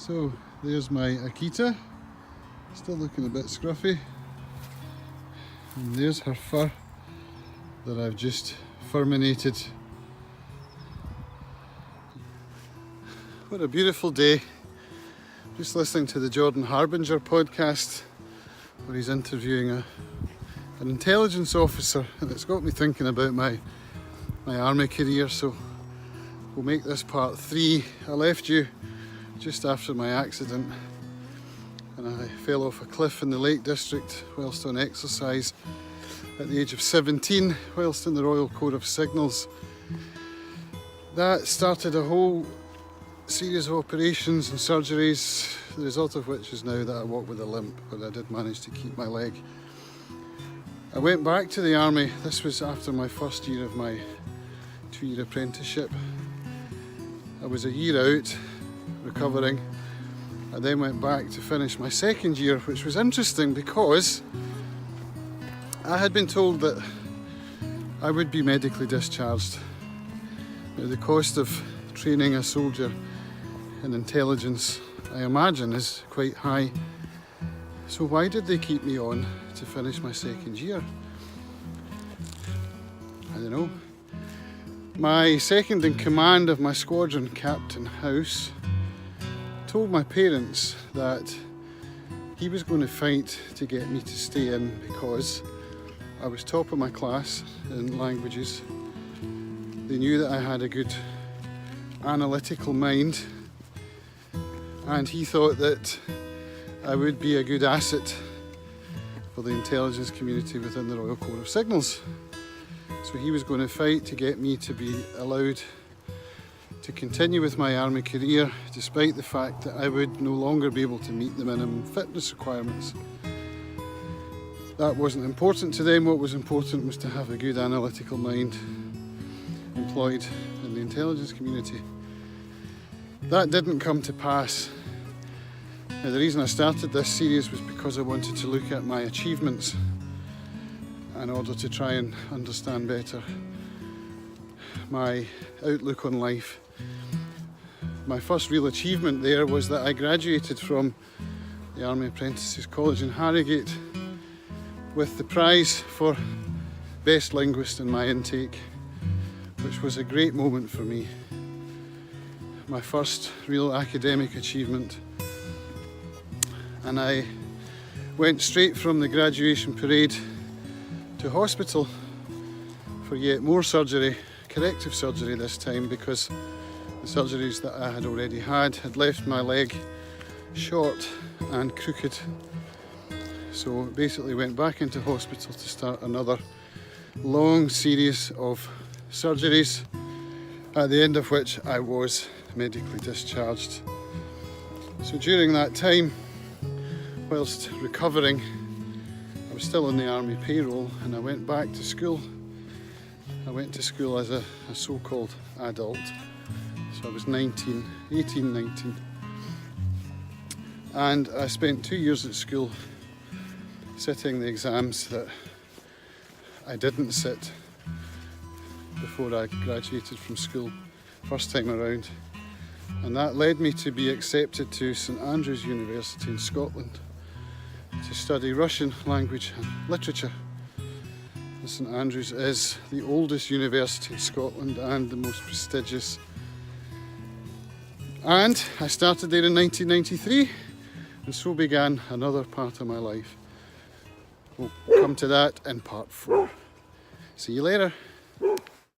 So there's my Akita, still looking a bit scruffy, and there's her fur that I've just furminated. What a beautiful day. Just listening to the Jordan Harbinger podcast where he's interviewing an intelligence officer, and it's got me thinking about my army career, so we'll make this part 3. I left you just after my accident and I fell off a cliff in the Lake District whilst on exercise at the age of 17 whilst in the Royal Corps of Signals. That started a whole series of operations and surgeries, the result of which is now that I walk with a limp, but I did manage to keep my leg. I went back to the army. This was after my first year of my 2-year apprenticeship. I was a year out recovering. I then went back to finish my second year, which was interesting because I had been told that I would be medically discharged. Now, the cost of training a soldier in intelligence, I imagine, is quite high. So why did they keep me on to finish my second year? I don't know. My second in command of my squadron, Captain House, told my parents that he was going to fight to get me to stay in because I was top of my class in languages. They knew that I had a good analytical mind, and he thought that I would be a good asset for the intelligence community within the Royal Corps of Signals. So he was going to fight to get me to be allowed to continue with my army career despite the fact that I would no longer be able to meet the minimum fitness requirements. That wasn't important to them. What was important was to have a good analytical mind employed in the intelligence community. That didn't come to pass. Now, the reason I started this series was because I wanted to look at my achievements in order to try and understand better my outlook on life. My first real achievement there was that I graduated from the Army Apprentices College in Harrogate with the prize for Best Linguist in my intake, which was a great moment for me. My first real academic achievement. And I went straight from the graduation parade to hospital for yet more surgery, corrective surgery this time, because the surgeries that I had already had left my leg short and crooked. So basically went back into hospital to start another long series of surgeries, at the end of which I was medically discharged. So during that time, whilst recovering, I was still on the army payroll and I went back to school. I went to school as a so-called adult, so I was 18, 19. And I spent 2 years at school sitting the exams that I didn't sit before I graduated from school first time around. And that led me to be accepted to St Andrews University in Scotland to study Russian language and literature. St Andrews is the oldest university in Scotland and the most prestigious. And I started there in 1993, and so began another part of my life. We'll come to that in part 4. See you later.